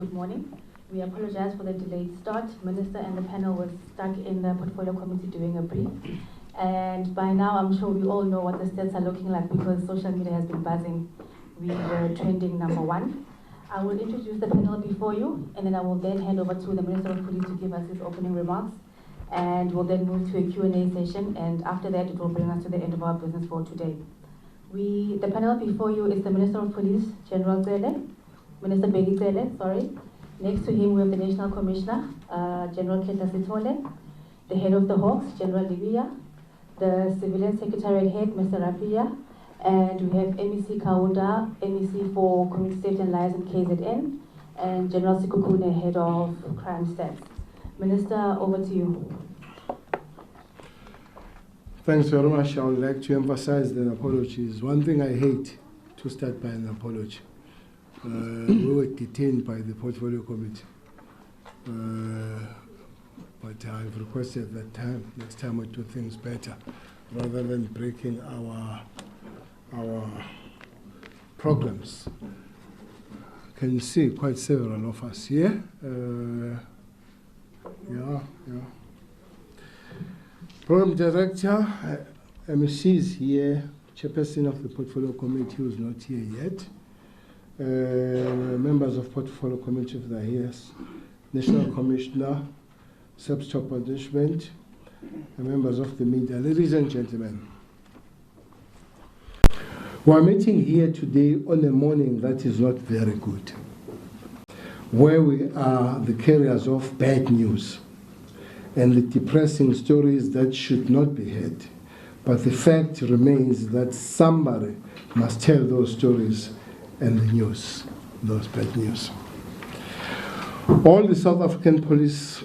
Good morning. We apologize for the delayed start. Minister and the panel were stuck in the portfolio committee doing a brief. And by now, I'm sure we all know what the stats are looking like because social media has been buzzing. We were trending #1. I will introduce the panel before you, and then I will then hand over to the Minister of Police to give us his opening remarks. And we'll then move to a Q&A session. And after that, it will bring us to the end of our business for today. The panel before you is the Minister of Police, General Cele. Minister Bheki Cele, sorry. Next to him, we have the National Commissioner, General Sithole, the Head of the Hawks, General Livia, the Civilian Secretariat Head, Mr. Rafia, and we have MEC Kaunda, MEC for Community Safety and Liaison KZN, and General Sikukune, Head of Crime SAPS. Minister, over to you. Thanks very much. I would like to emphasize that apologies. One thing I hate to start by an apology. We were detained by the portfolio committee, but I've requested that next time we do things better, rather than breaking our programs. Can you see quite several of us here? Yeah. Program Director, MEC is here, Chairperson of the Portfolio Committee who is not here yet. Members of Portfolio Committee if they're here, National Commissioner, SAPS Top Management, and members of the media. Ladies and gentlemen, we are meeting here today on a morning that is not very good, where we are the carriers of bad news and the depressing stories that should not be heard. But the fact remains that somebody must tell those stories and the news, those bad news. All the South African Police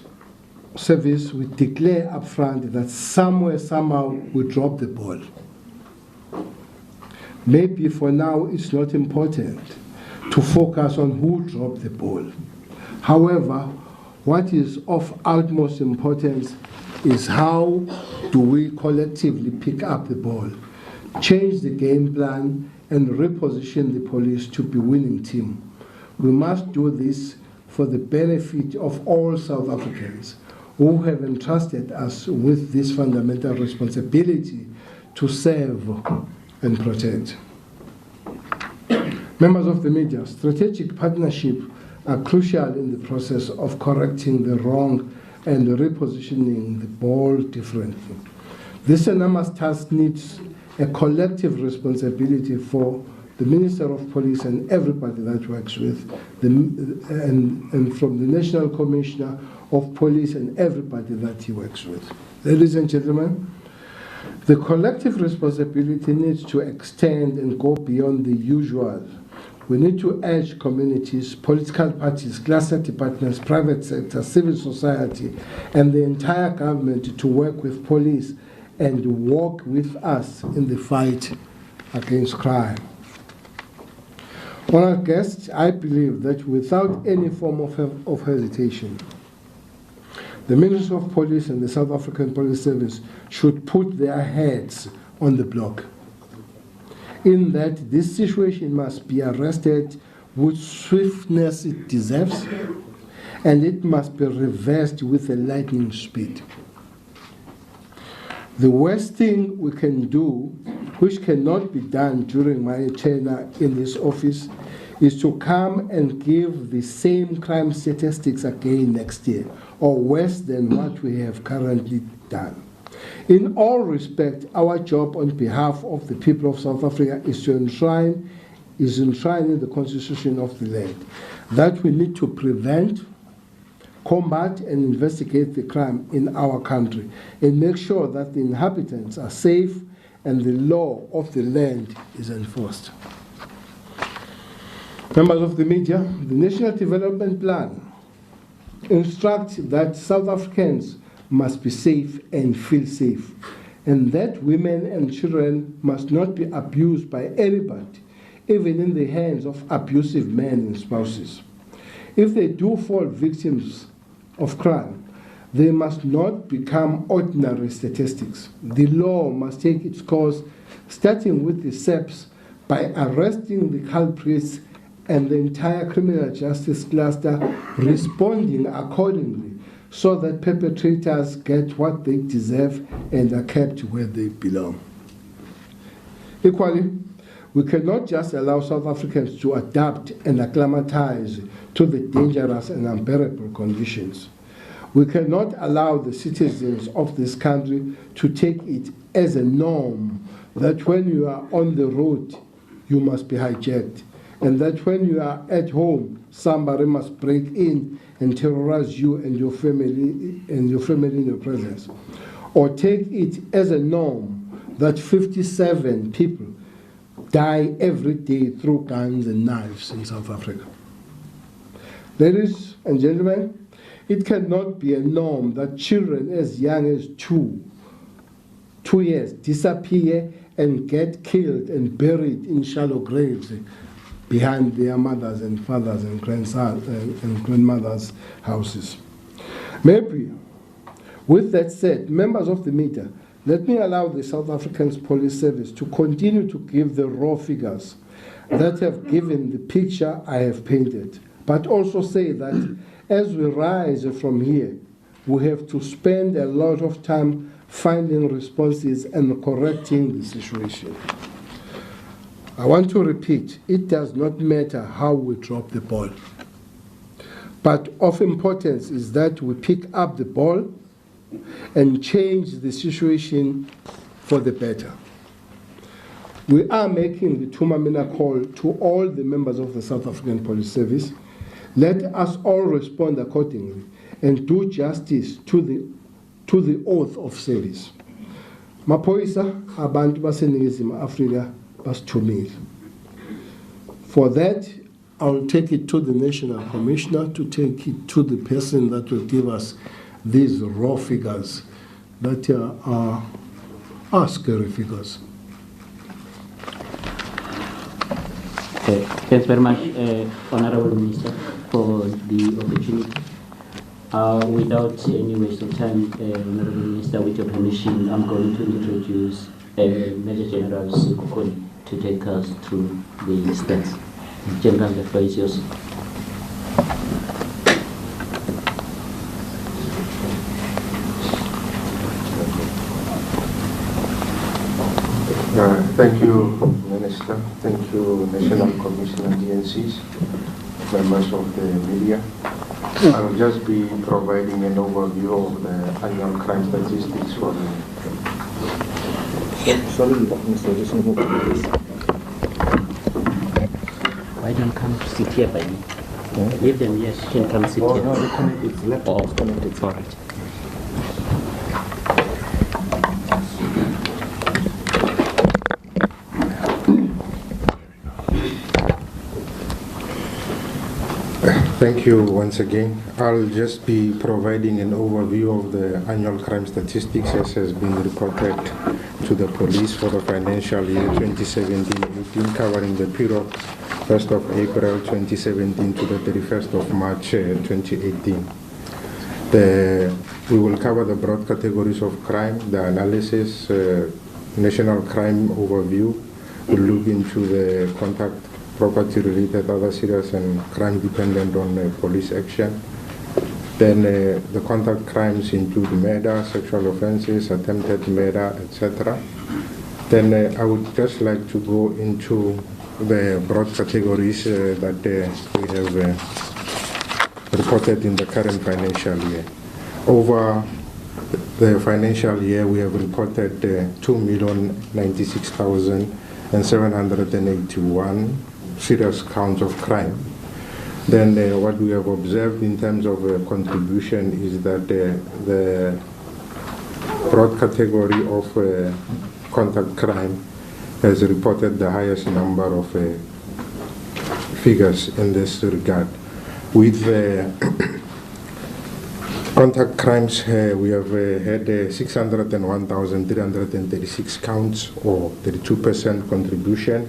Service, we declare upfront that somewhere, somehow, we drop the ball. Maybe for now, it's not important to focus on who dropped the ball. However, what is of utmost importance is how do we collectively pick up the ball, change the game plan, and reposition the police to be winning team. We must do this for the benefit of all South Africans who have entrusted us with this fundamental responsibility to serve and protect. Members of the media, strategic partnership are crucial in the process of correcting the wrong and repositioning the ball differently. This enormous task needs a collective responsibility for the Minister of Police and everybody that works with, and from the National Commissioner of Police and everybody that he works with. Ladies and gentlemen, the collective responsibility needs to extend and go beyond the usual. We need to urge communities, political parties, cluster departments, private sector, civil society, and the entire government to work with police and walk with us in the fight against crime. Honored guests, I believe that without any form of hesitation, the Minister of Police and the South African Police Service should put their heads on the block, in that this situation must be arrested with swiftness it deserves, and it must be reversed with a lightning speed. The worst thing we can do, which cannot be done during my tenure in this office, is to come and give the same crime statistics again next year, or worse than what we have currently done. In all respect, our job on behalf of the people of South Africa is enshrined in the Constitution of the land, that we need to prevent, combat and investigate the crime in our country and make sure that the inhabitants are safe and the law of the land is enforced. Members of the media, the National Development Plan instructs that South Africans must be safe and feel safe, and that women and children must not be abused by anybody, even in the hands of abusive men and spouses. If they do fall victims of crime, they must not become ordinary statistics. The law must take its course, starting with the SAPS, by arresting the culprits and the entire criminal justice cluster responding accordingly so that perpetrators get what they deserve and are kept where they belong. Equally, we cannot just allow South Africans to adapt and acclimatize to the dangerous and unbearable conditions. We cannot allow the citizens of this country to take it as a norm that when you are on the road, you must be hijacked, and that when you are at home, somebody must break in and terrorize you and your family in your presence. Or take it as a norm that 57 people die every day through guns and knives in South Africa. Ladies and gentlemen, it cannot be a norm that children as young as two years disappear and get killed and buried in shallow graves behind their mothers and fathers and grandmothers' houses. Maybe, with that said, members of the media, let me allow the South African Police Service to continue to give the raw figures that have given the picture I have painted, but also say that as we rise from here, we have to spend a lot of time finding responses and correcting the situation. I want to repeat, it does not matter how we drop the ball, but of importance is that we pick up the ball and change the situation for the better. We are making the Tumamina call to all the members of the South African Police Service. Let us all respond accordingly and do justice to the oath of service. Maphoyisa abantu baseningizimu Afrika basithumile. For that, I'll take it to the National Commissioner to take it to the person that will give us these raw figures that are scary figures. Thanks very much, Honorable Minister, for the opportunity. Without any waste of time, Honorable Minister, with your permission, I'm going to introduce Major General Sikukoni to take us through the stats. General, the floor is yours. Thank you, Minister. Thank you, National Commission and DNCs, members of the media. I will just be providing an overview of the annual crime statistics for the... Sorry, Mr. Just move please. Why don't come to sit here by me? Leave them, yes, you can come sit here. No, the connected, it's laptop is connected. All right. Thank you once again. I'll just be providing an overview of the annual crime statistics as has been reported to the police for the financial year 2017-18, covering the period 1st of April 2017 to the 31st of March 2018. We will cover the broad categories of crime, the analysis, national crime overview. We'll look into the contact property-related, other serious and crime dependent on police action. Then the contact crimes include murder, sexual offenses, attempted murder, etc. Then I would just like to go into the broad categories that we have reported in the current financial year. Over the financial year, we have reported 2,096,781 serious counts of crime. Then what we have observed in terms of contribution is that the broad category of contact crime has reported the highest number of figures in this regard. With contact crimes, we have had 601,336 counts, or 32% contribution.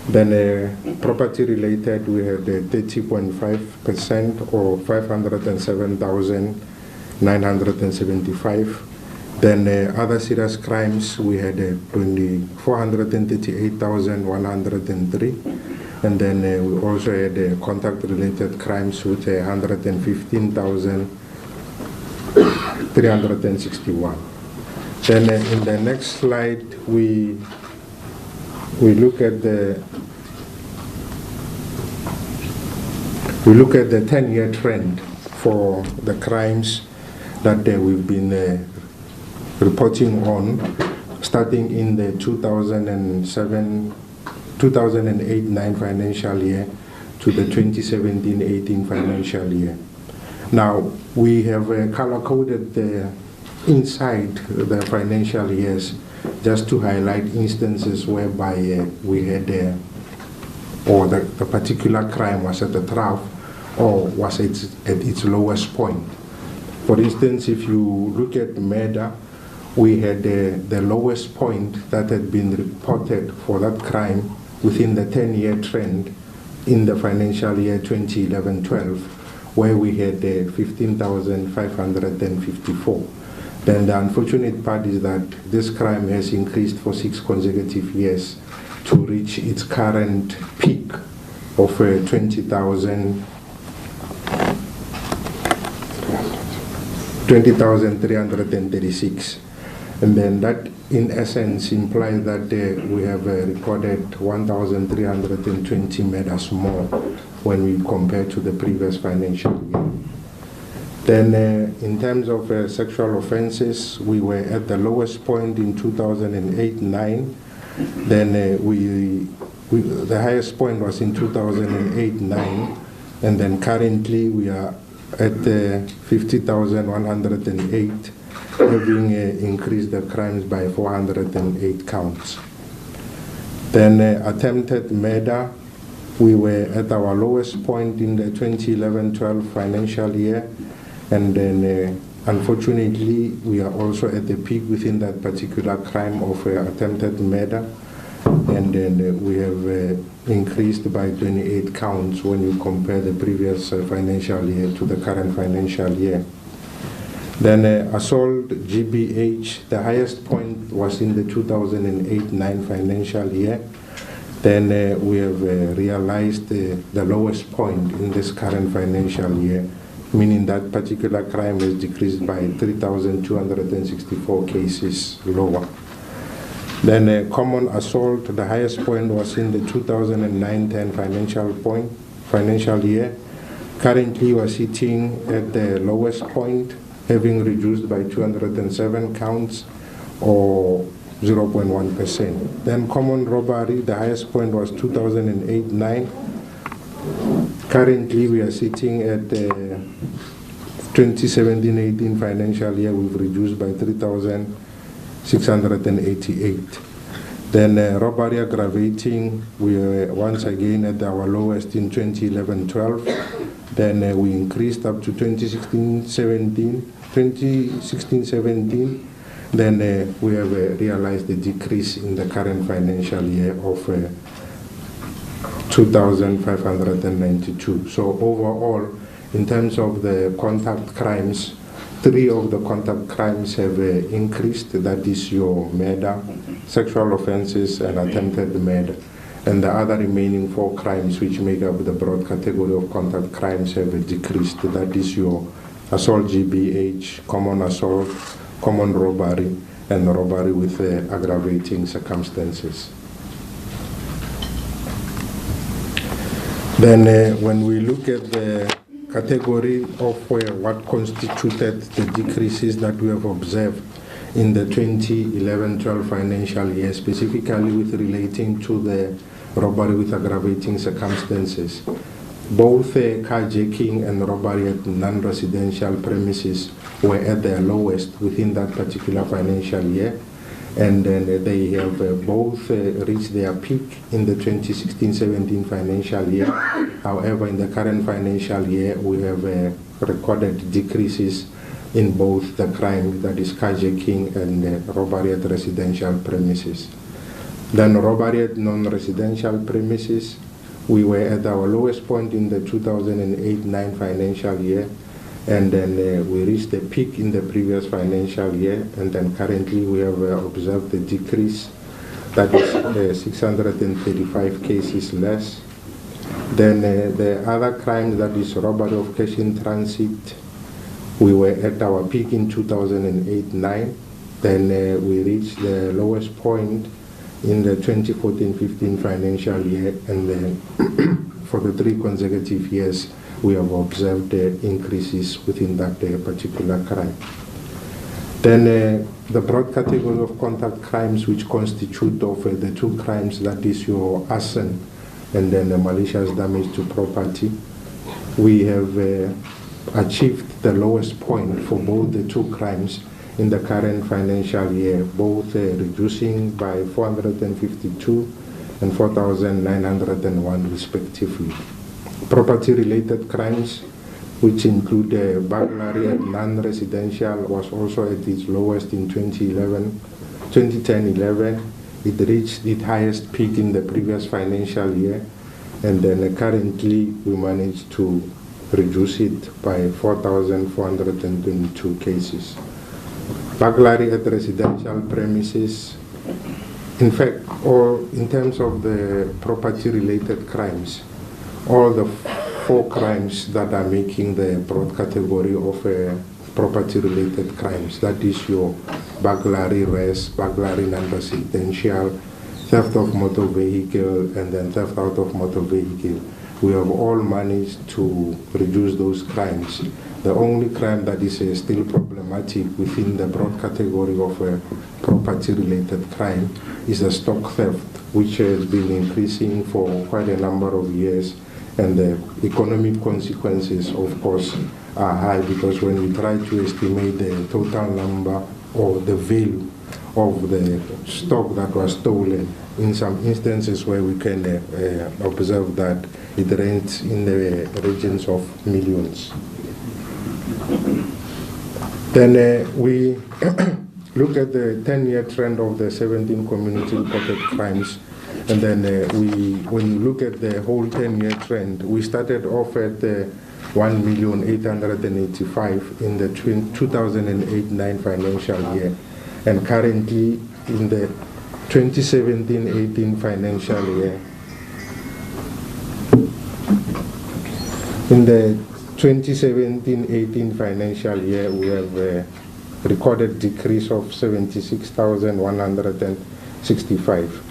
Then property related, we had 30.5%, or 507,975. Then other serious crimes, we had 438,103. And then we also had contact-related crimes with 115,361. Then in the next slide, we look at the 10-year trend for the crimes that we've been reporting on, starting in the 2008-9 financial year to the 2017-18 financial year. Now, we have color-coded the inside the financial years just to highlight instances whereby we had, or the particular crime was at the trough or was at its lowest point. For instance, if you look at murder, we had the lowest point that had been reported for that crime within the 10-year trend in the financial year 2011-12, where we had 15,554. Then the unfortunate part is that this crime has increased for 6 consecutive years to reach its current peak of 20,336. And then that, in essence, implies that we have recorded 1,320 murders more when we compare to the previous financial year. Then in terms of sexual offenses, we were at the lowest point in 2008-9. Then the highest point was in 2008-9. And then currently we are at 50,108, having increased the crimes by 408 counts. Then attempted murder, we were at our lowest point in the 2011-12 financial year, and then unfortunately we are also at the peak within that particular crime of attempted murder, and then we have increased by 28 counts when you compare the previous financial year to the current financial year. Then assault GBH, the highest point was in the 2008-9 financial year. Then we have realized the lowest point in this current financial year, meaning that particular crime has decreased by 3,264 cases lower. Then common assault, the highest point was in the 2009-10 financial year. Currently we are sitting at the lowest point, having reduced by 207 counts, or 0.1%. Then common robbery, the highest point was 2008-9. Currently we are sitting at the 2017-18 financial year, we've reduced by 3,688. Then robbery aggravating, we are once again at our lowest in 2011-12. Then we increased up to 2016-17. Then we have realized the decrease in the current financial year of 2,592. So overall, in terms of the contact crimes, 3 of the contact crimes have increased. That is your murder, sexual offenses, and attempted murder. And the other remaining 4 crimes, which make up the broad category of contact crimes, have decreased. That is your assault GBH, common assault, common robbery, and robbery with aggravating circumstances. Then when we look at the category of what constituted the decreases that we have observed in the 2011-12 financial year, specifically with relating to the robbery with aggravating circumstances, both carjacking and robbery at non-residential premises were at their lowest within that particular financial year, and then they have both reached their peak in the 2016-17 financial year. However, in the current financial year, we have recorded decreases in both the crime, that is carjacking, and robbery at residential premises. Then robbery at non-residential premises, we were at our lowest point in the 2008-9 financial year, and then we reached the peak in the previous financial year, and then currently we have observed a decrease, that is 635 cases less Then the other crime, that is robbery of cash in transit, we were at our peak in 2008-9. Then we reached the lowest point in the 2014-15 financial year, and then for the 3 consecutive years, we have observed increases within that particular crime. Then the broad category of contact crimes, which constitute of the 2 crimes, that is your arson and then the malicious damage to property, we have achieved the lowest point for both the 2 crimes in the current financial year, both reducing by 452 and 4,901 respectively. Property-related crimes, which include burglary at non-residential, was also at its lowest in 2010-11. It reached its highest peak in the previous financial year, and then currently we managed to reduce it by 4,422 cases. Burglary at residential premises, in fact, or in terms of the property-related crimes, all the 4 crimes that are making the broad category of property-related crimes, that is your burglary, burglary non-residential, theft of motor vehicle, and then theft out of motor vehicle. We have all managed to reduce those crimes. The only crime that is still problematic within the broad category of property-related crime is the stock theft, which has been increasing for quite a number of years. And the economic consequences, of course, are high, because when we try to estimate the total number or the value of the stock that was stolen, in some instances where we can observe that it ranges in the regions of millions. Then we look at the 10-year trend of the 17 community reported crimes. And then when you look at the whole 10-year trend, we started off at 1,885,000 in the 2008-9 financial year. And currently in the 2017-18 financial year, in the 2017-18 financial year, we have recorded decrease of 76,165.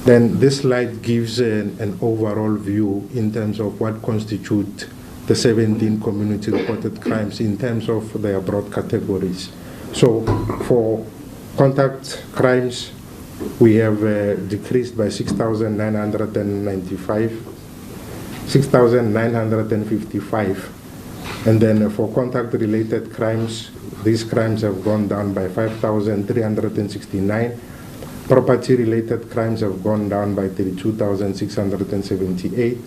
Then this slide gives an overall view in terms of what constitute the 17 community reported crimes in terms of their broad categories. So for contact crimes, we have decreased by 6,955. And then for contact-related crimes, these crimes have gone down by 5,369. Property-related crimes have gone down by 32,678,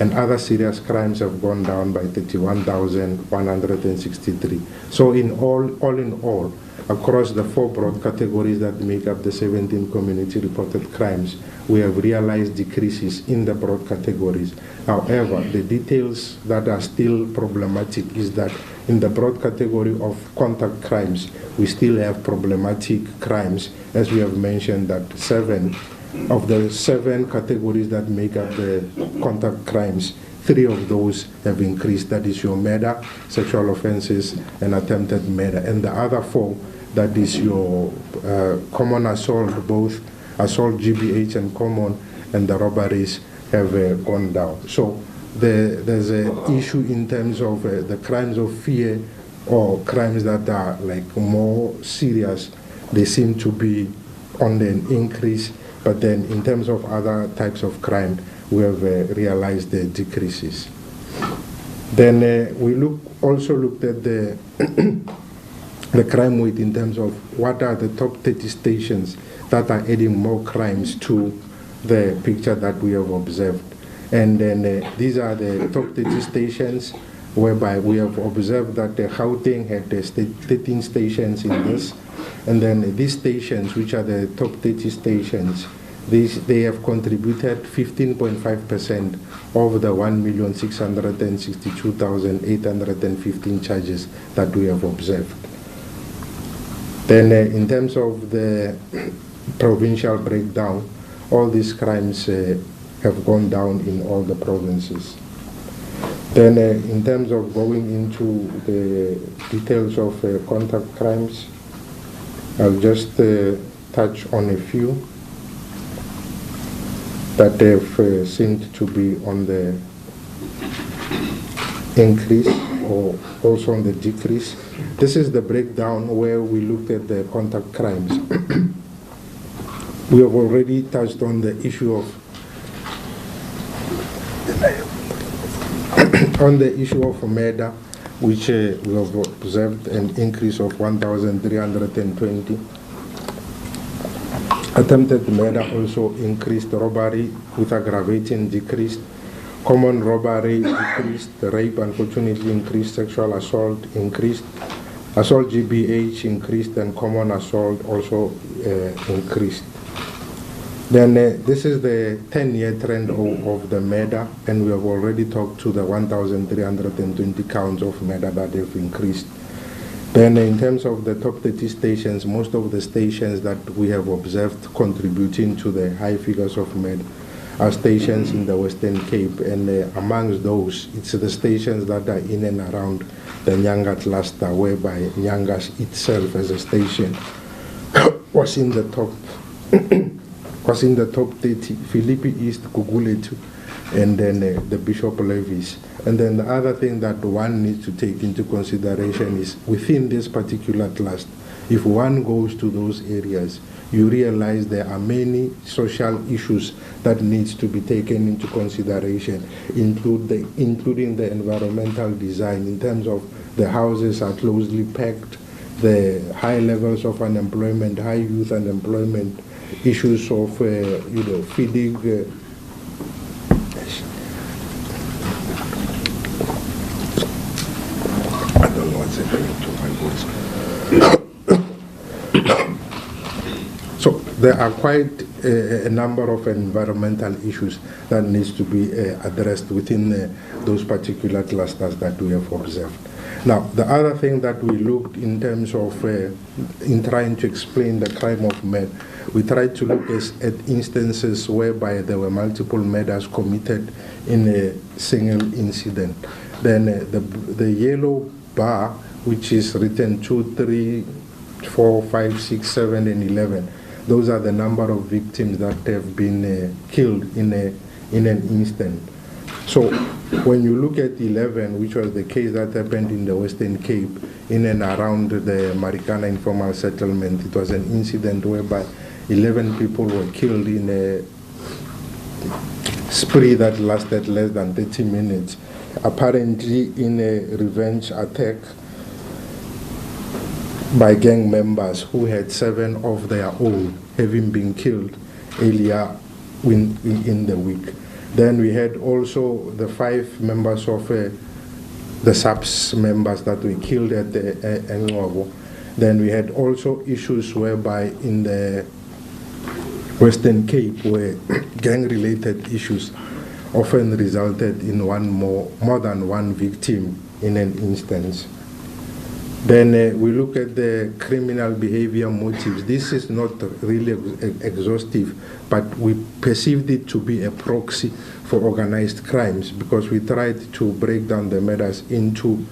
and other serious crimes have gone down by 31,163. So all in all, across the 4 broad categories that make up the 17 community reported crimes, we have realized decreases in the broad categories. However, the details that are still problematic is that in the broad category of contact crimes, we still have problematic crimes, as we have mentioned that 7 of the 7 categories that make up the contact crimes, 3 of those have increased. That is your murder, sexual offenses, and attempted murder. And the other 4, that is your common assault, both assault, GBH, and common, and the robberies have gone down. So there's an issue in terms of the crimes of fear, or crimes that are like more serious. They seem to be on an increase, but then in terms of other types of crime, we have realized the decreases. Then we also looked at the the crime weight in terms of what are the top 30 stations that are adding more crimes to the picture that we have observed. And then these are the top 30 stations whereby we have observed that Gauteng had 13 stations in this. And then these stations, which are the top 30 stations, they have contributed 15.5% of the 1,662,815 charges that we have observed. Then in terms of the provincial breakdown, all these crimes have gone down in all the provinces. Then in terms of going into the details of contact crimes, I'll just touch on a few that have seemed to be on the increase or also on the decrease. This is the breakdown where we looked at the contact crimes. We have already touched on the issue of murder, which we have observed an increase of 1,320. Attempted murder also increased. Robbery with aggravating decreased. Common robbery decreased. Rape unfortunately increased. Sexual assault increased. Assault GBH increased, and common assault also increased. Then this is the 10-year trend of the murder, and we have already talked to the 1,320 counts of murder that have increased. Then in terms of the top 30 stations, most of the stations that we have observed contributing to the high figures of murder are stations in the Western Cape, and amongst those, it's the stations that are in and around the Nyanga cluster, whereby Nyanga itself as a station was in the top 30, Philippi East, Guguletu, and then the Bishop Levis. And then the other thing that one needs to take into consideration is within this particular cluster, if one goes to those areas, you realize there are many social issues that needs to be taken into consideration, including the environmental design in terms of the houses are closely packed, the high levels of unemployment, high youth unemployment, issues of feeding. I don't know what's happening to my voice. So there are quite a number of environmental issues that needs to be addressed within those particular clusters that we have observed. Now, the other thing that we looked in terms of in trying to explain the crime of murder, we tried to look at instances whereby there were multiple murders committed in a single incident. Then the yellow bar, which is written 2, 3, 4, 5, 6, 7, and 11, those are the number of victims that have been killed in an instant. So when you look at 11, which was the case that happened in the Western Cape, in and around the Marikana informal settlement, it was an incident whereby 11 people were killed in a spree that lasted less than 30 minutes, apparently in a revenge attack by gang members who had 7 of their own having been killed earlier in the week. Then we had also the 5 members of the SAPS members that were killed at the Engcobo. Then we had also issues whereby in the Western Cape where gang-related issues often resulted in more than one victim in an instance. Then we look at the criminal behavior motives. This is not really exhaustive, but we perceived it to be a proxy for organized crimes because we tried to break down the murders into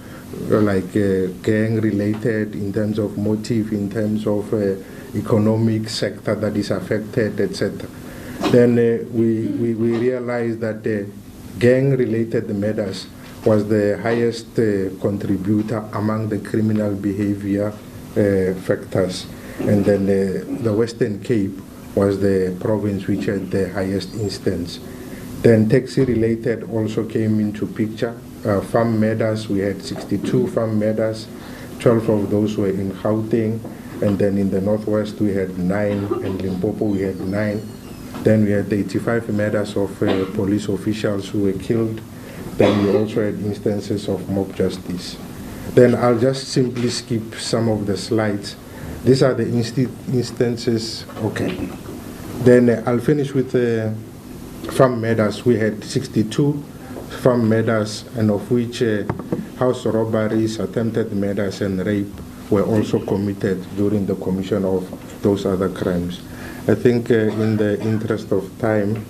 gang-related in terms of motive, in terms of economic sector that is affected, etc. Then we realized that gang-related murders was the highest contributor among the criminal behavior factors. And then the Western Cape was the province which had the highest instance. Then taxi-related also came into picture. Farm murders, we had 62 farm murders. 12 of those were in Gauteng. And then in the Northwest, we had 9. And Limpopo, we had 9. Then we had 85 murders of police officials who were killed. Then we also had instances of mob justice. Then I'll just simply skip some of the slides. These are the instances. Okay. Then I'll finish with farm murders. We had 62 farm murders, and of which house robberies, attempted murders, and rape were also committed during the commission of those other crimes. I think in the interest of time,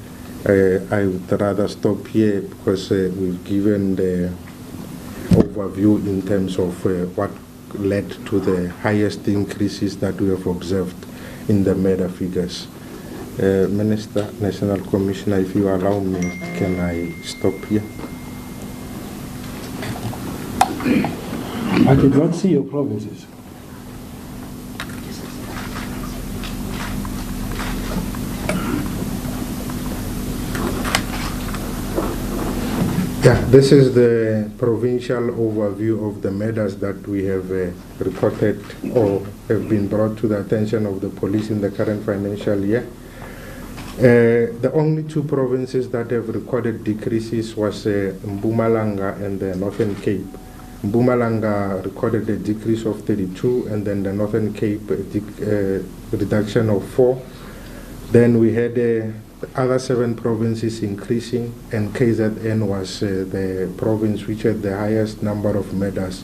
I would rather stop here because we've given the overview in terms of what led to the highest increases that we have observed in the murder figures. Minister, National Commissioner, if you allow me, can I stop here? I did not see your provinces. Yeah, this is the provincial overview of the murders that we have reported or have been brought to the attention of the police in the current financial year. The only two provinces that have recorded decreases was Mpumalanga and the Northern Cape. Mpumalanga recorded a decrease of 32, and then the Northern Cape a reduction of 4. Then we had the other 7 provinces increasing, and KZN was the province which had the highest number of murders.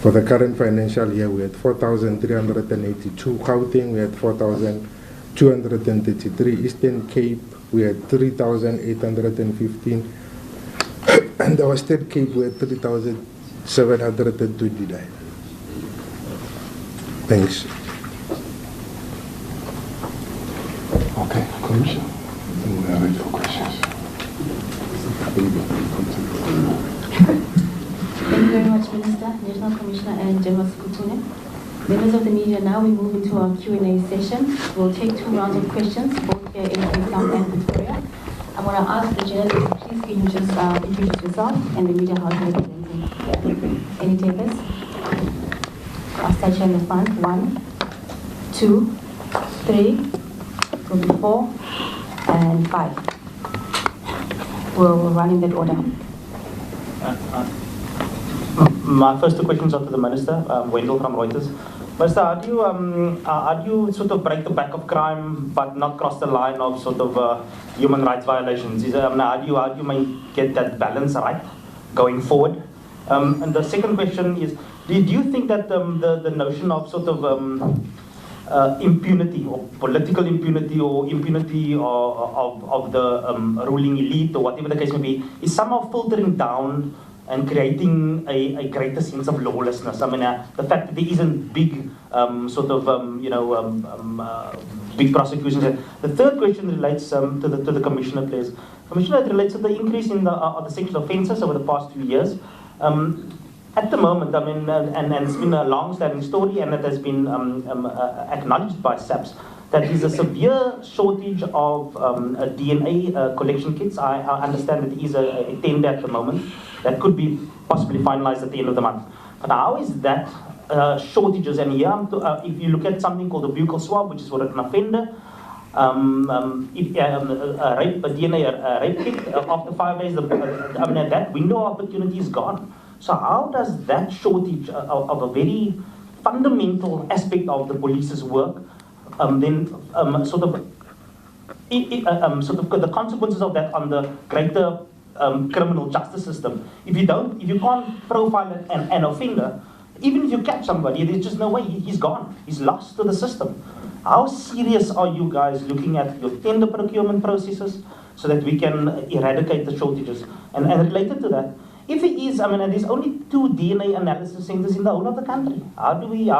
For the current financial year, we had 4,382. Gauteng, we had 4,233. Eastern Cape, we had 3,815. And the Western Cape, we had 3,729. Thanks. Okay, Commissioner. We are ready for questions. Thank you very much, Minister, National Commissioner, and General Sekutune. Members of the media, now we move into our Q&A session. We'll take 2 rounds of questions, both here in Cape Town and Pretoria. I'm going to ask the journalist, please can you just introduce yourself and the media house representing. Any takers? I'll start here in the front. 1, 2, 3, will be 4, and 5. We'll run in that order. My first 2 questions are to the Minister, Wendell from Reuters. Minister, how do you sort of break the back of crime but not cross the line of sort of human rights violations? How do you get that balance right going forward? And the second question is, do you think that the notion of sort of impunity or political impunity or impunity of the ruling elite or whatever the case may be is somehow filtering down and creating a greater sense of lawlessness? I mean, the fact that there isn't big big prosecutions. The third question relates to the Commissioner, please. Commissioner, it relates to the increase in the sexual offences over the past few years. At the moment, I mean, and it's been a long-standing story, and it has been acknowledged by SAPS, that there's a severe shortage of DNA collection kits. I understand that there is a tender at the moment that could be possibly finalized at the end of the month. But how is that shortages? And here, if you look at something called the buccal swab, which is for an offender, a DNA rape kit, after 5 days, that window of opportunity is gone. So how does that shortage of a very fundamental aspect of the police's work the consequences of that on the greater criminal justice system? If you can't profile an offender, even if you catch somebody, there's just no way, he's gone, he's lost to the system. How serious are you guys looking at your tender procurement processes so that we can eradicate the shortages? And related to that, if it is, there's only 2 DNA analysis centers in the whole of the country. How do we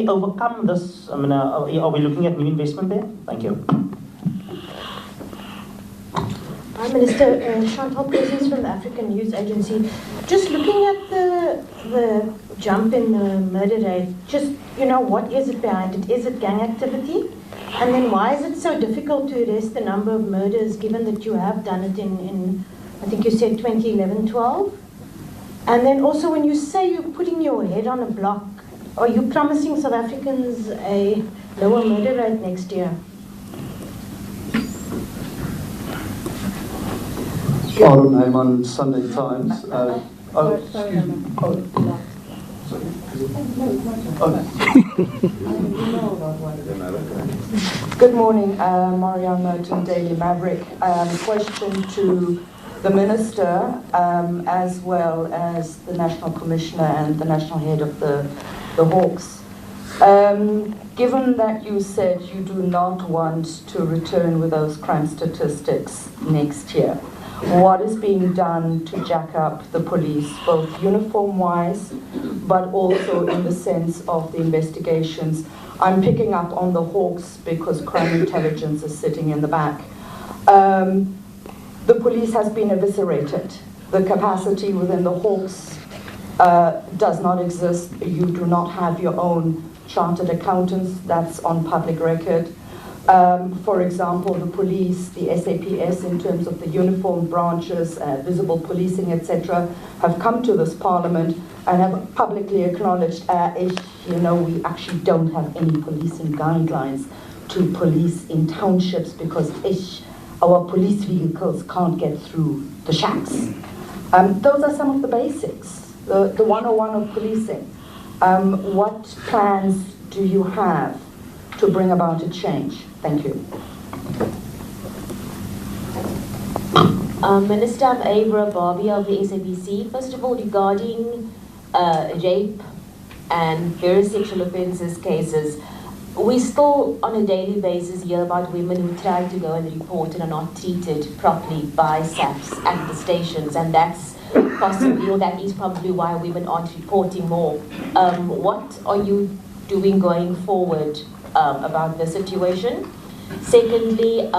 overcome this? Are we looking at new investment there? Thank you. Hi, Minister. Chantal Presence from the African News Agency. Just looking at the jump in the murder rate, what is it behind it? Is it gang activity? And then why is it so difficult to arrest the number of murders, given that you have done it in I think you said 2011-12? And then also, when you say you're putting your head on a block, are you promising South Africans a lower murder rate next year? Aaron Heyman, Sunday Times. Good morning, Marianne Merton, Daily Maverick. Question to the Minister, as well as the National Commissioner and the National Head of the Hawks. Given that you said you do not want to return with those crime statistics next year, what is being done to jack up the police, both uniform-wise, but also in the sense of the investigations? I'm picking up on the Hawks because crime intelligence is sitting in the back. The police has been eviscerated. The capacity within the Hawks does not exist. You do not have your own chartered accountants. That's on public record. For example, the police, the SAPS, in terms of the uniformed branches, visible policing, etc., have come to this parliament and have publicly acknowledged, we actually don't have any policing guidelines to police in townships because our police vehicles can't get through the shacks. Those are some of the basics, the 101 of policing. What plans do you have to bring about a change? Thank you. Minister, I'm Abra Barbie of the SABC. First of all, regarding rape and various sexual offences cases, we still on a daily basis hear about women who try to go and report and are not treated properly by SAPS at the stations, and that's possibly, or that is probably why women aren't reporting more. What are you doing going forward about the situation? Secondly,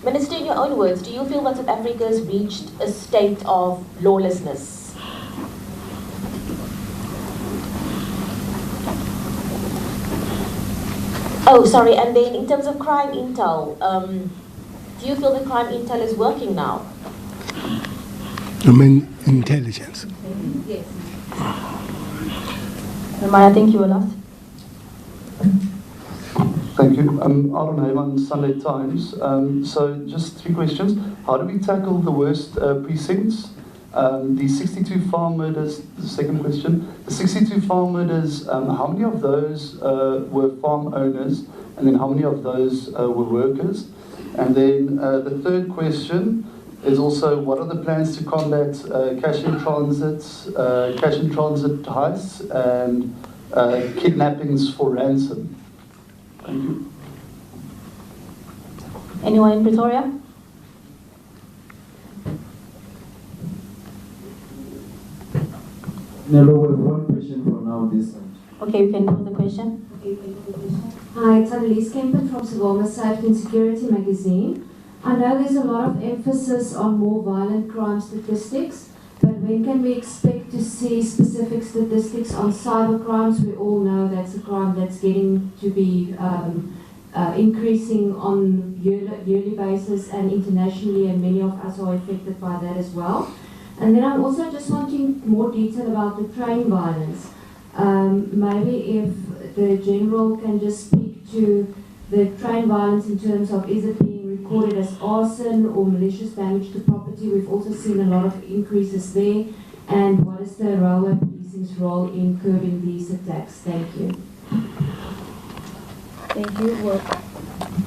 Minister, in your own words, do you feel that South Africa has reached a state of lawlessness? Oh, sorry, and then in terms of crime intel, do you feel the crime intel is working now? You mean intelligence? Yes. Maya, I think you were last. Thank you. Aaron Hayman, Sunday Times. So just 3 questions. How do we tackle the worst precincts? The 62 farm murders, the second question. The 62 farm murders, how many of those were farm owners? And then how many of those were workers? And then the third question is also, what are the plans to combat cash in transit heists and kidnappings for ransom? Thank you. Anyone in Pretoria? No, we have one question for now this time. Okay, you can pose the question. Hi, it's Annelies Kempen from Savannah Safety and Security magazine. I know there's a lot of emphasis on more violent crime statistics, but when can we expect to see specific statistics on cyber crimes? We all know that's a crime that's getting to be increasing on yearly basis and internationally, and many of us are affected by that as well. And then I'm also just wanting more detail about the train violence. Maybe if the General can just speak to the train violence in terms of, is it being recorded as arson or malicious damage to property? We've also seen a lot of increases there. And what is the railway policing's role in curbing these attacks? Thank you. Thank you.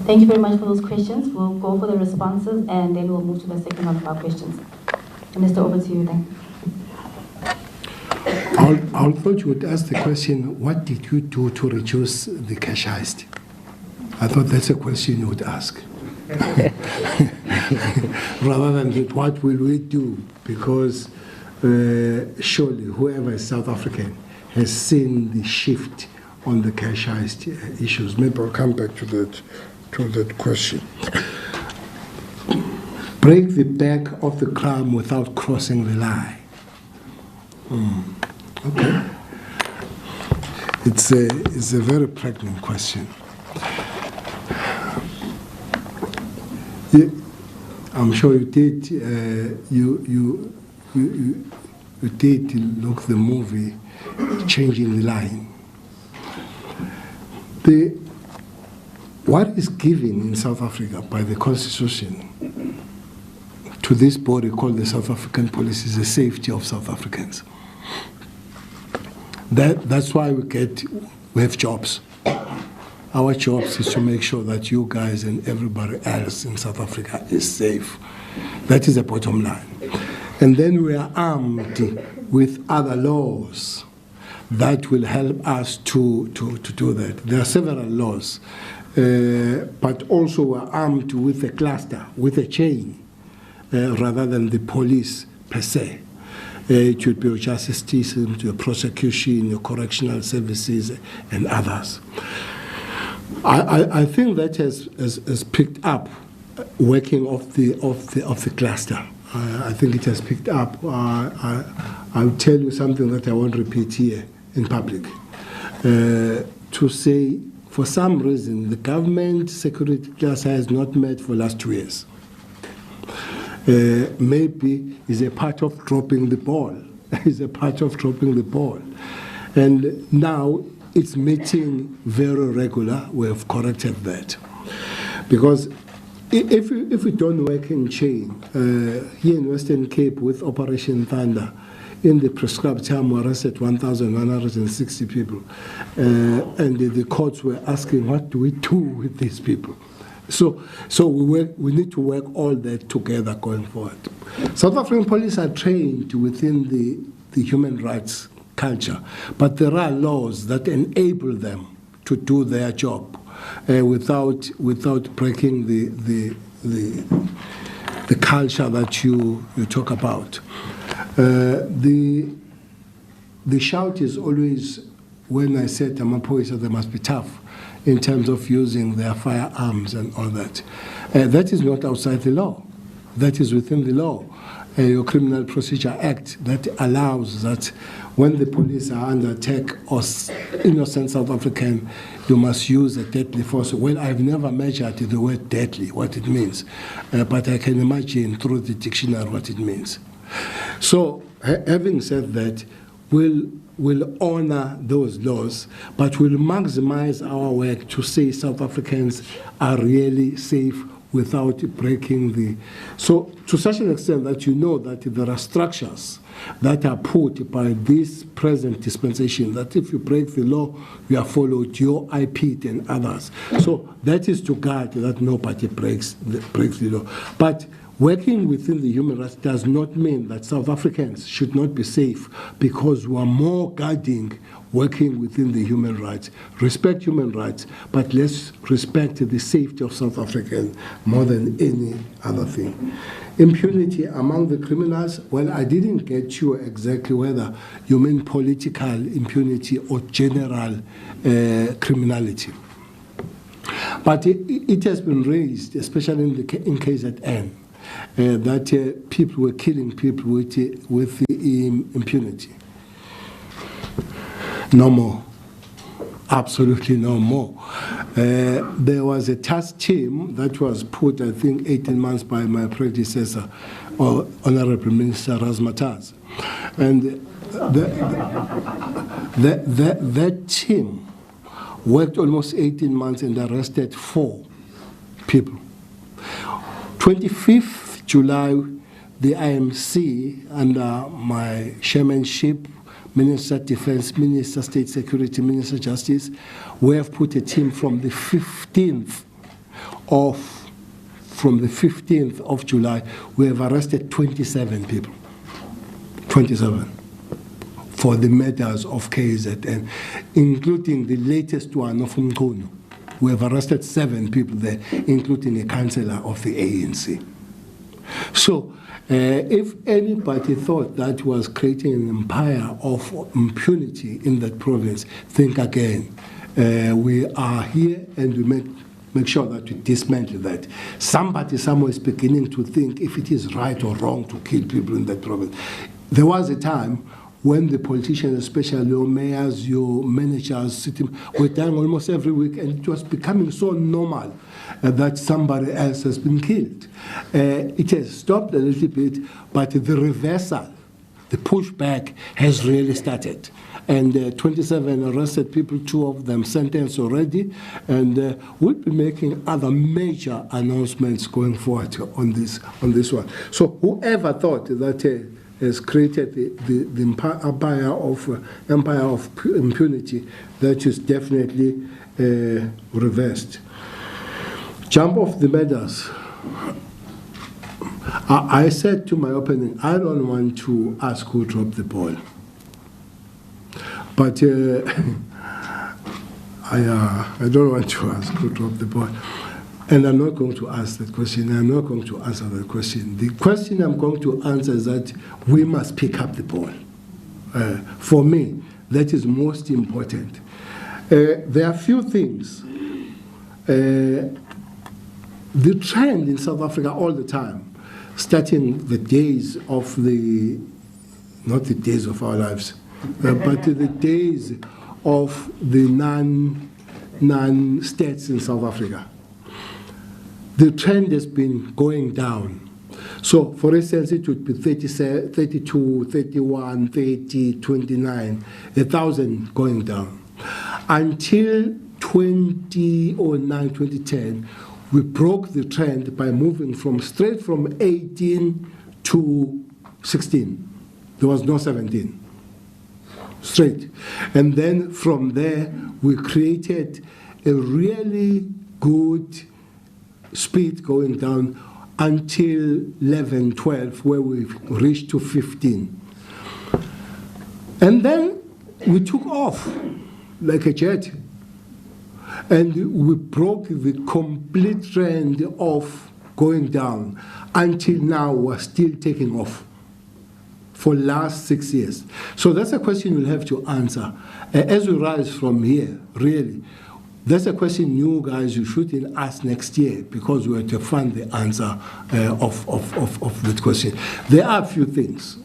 Thank you very much for those questions. We'll go for the responses and then we'll move to the second one of our questions. Minister, over to you then. I thought you would ask the question, what did you do to reduce the cash heist? I thought that's a question you would ask. Rather than what will we do? Because surely whoever is South African has seen the shift on the cash heist issues. Maybe I'll come back to that question. Break the back of the crime without crossing the line. Okay. It's a very pregnant question. Yeah, I'm sure you did. You did look the movie Changing the Line. What is given in South Africa by the Constitution to this body called the South African Police is the safety of South Africans. That's why we have jobs. Our jobs is to make sure that you guys and everybody else in South Africa is safe. That is the bottom line. And then we are armed with other laws. that will help us to do that. There are several laws, but also we're armed with a cluster, with a chain, rather than the police per se. It would be your justice system, your prosecution, your correctional services, and others. I think that has picked up working of the cluster. I think it has picked up. I'll tell you something that I won't repeat here in public. To say, for some reason, the government security cluster has not met for the last 2 years. Maybe is a part of dropping the ball. Is a part of dropping the ball. And now it's meeting very regular. We have corrected that. Because if we don't work in chain, here in Western Cape with Operation Thunder, in the prescribed time we arrested 1,160 people. And the courts were asking, what do we do with these people? So we need to work all that together going forward. South African police are trained within the human rights culture, but there are laws that enable them to do their job without breaking the culture that you talk about. The shout is always, when I said Amapoisa, they must be tough in terms of using their firearms and all that. That is not outside the law. That is within the law. Your Criminal Procedure Act that allows that when the police are under attack or innocent South African, you must use a deadly force. Well, I've never measured the word deadly, what it means, but I can imagine through the dictionary what it means. So, having said that, we'll honor those laws, but we'll maximize our work to say South Africans are really safe without breaking the... So, to such an extent that you know that there are structures that are put by this present dispensation, that if you break the law, you are followed, your IP and others. So, that is to guard that nobody breaks the law. But working within the human rights does not mean that South Africans should not be safe, because we are more guarding working within the human rights. Respect human rights, but let's respect the safety of South Africans more than any other thing. Impunity among the criminals, well, I didn't get you exactly whether you mean political impunity or general criminality. But it has been raised, especially in KZN, that people were killing people with impunity. No more. Absolutely no more. There was a task team that was put, I think, 18 months by my predecessor, or Honorable Minister Razmataz. And that team worked almost 18 months and arrested 4 people. 25th July, the IMC, under my chairmanship, Minister Defense, Minister State Security, Minister Justice, we have put a team from the 15th of July. We have arrested 27 people. 27 for the murders of KZN, including the latest one of Mkono. We have arrested 7 people there, including a councillor of the ANC. So, if anybody thought that was creating an empire of impunity in that province, think again. We are here and we make sure that we dismantle that. Somebody somewhere is beginning to think if it is right or wrong to kill people in that province. There was a time when the politicians, especially your mayors, your managers, were dying almost every week, and it was becoming so normal that somebody else has been killed. It has stopped a little bit, but the reversal, the pushback has really started. And 27 arrested people, 2 of them sentenced already, and we'll be making other major announcements going forward on this one. So whoever thought that has created the empire of impunity, that is definitely reversed. Jump off the medals. I said to my opening, I don't want to ask who dropped the ball. But I don't want to ask who dropped the ball. And I'm not going to ask that question. I'm not going to answer that question. The question I'm going to answer is that we must pick up the ball. For me, that is most important. There are a few things. The trend in South Africa all the time, starting the days of the, not the days of our lives, but the days of the non-states in South Africa. The trend has been going down. So, for instance, it would be 32, 31, 30, 29, 1,000 going down. Until 2009, 2010, we broke the trend by moving straight from 18 to 16. There was no 17. Straight. And then from there, we created a really good speed going down until 11, 12, where we reached to 15. And then we took off like a jet. And we broke the complete trend of going down. Until now, we're still taking off for the last 6 years. So that's a question we'll have to answer. As we rise from here, really, that's a question you guys you should ask next year, because we have to find the answer of that question. There are a few things.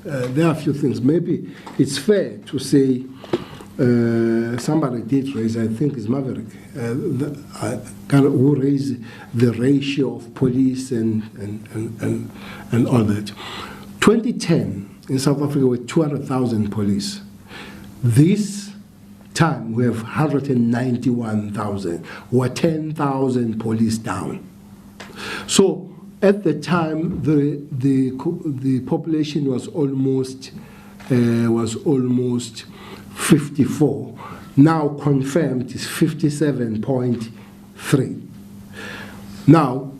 Maybe it's fair to say somebody did raise, I think it's Maverick, who raised the ratio of police and all that. 2010 in South Africa were 200,000 police. This time we have 191,000. We're 10,000 police down. So at the time the population was almost 54. Now confirmed is 57.3. Now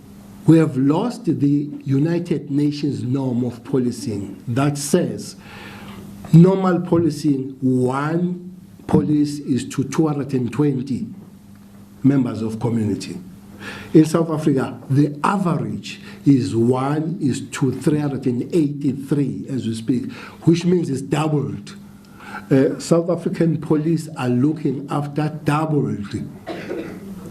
we have lost the United Nations norm of policing that says normal policing, one police is to 220 members of community. In South Africa, the average is 1 is to 383 as we speak, which means it's doubled. South African police are looking after doubled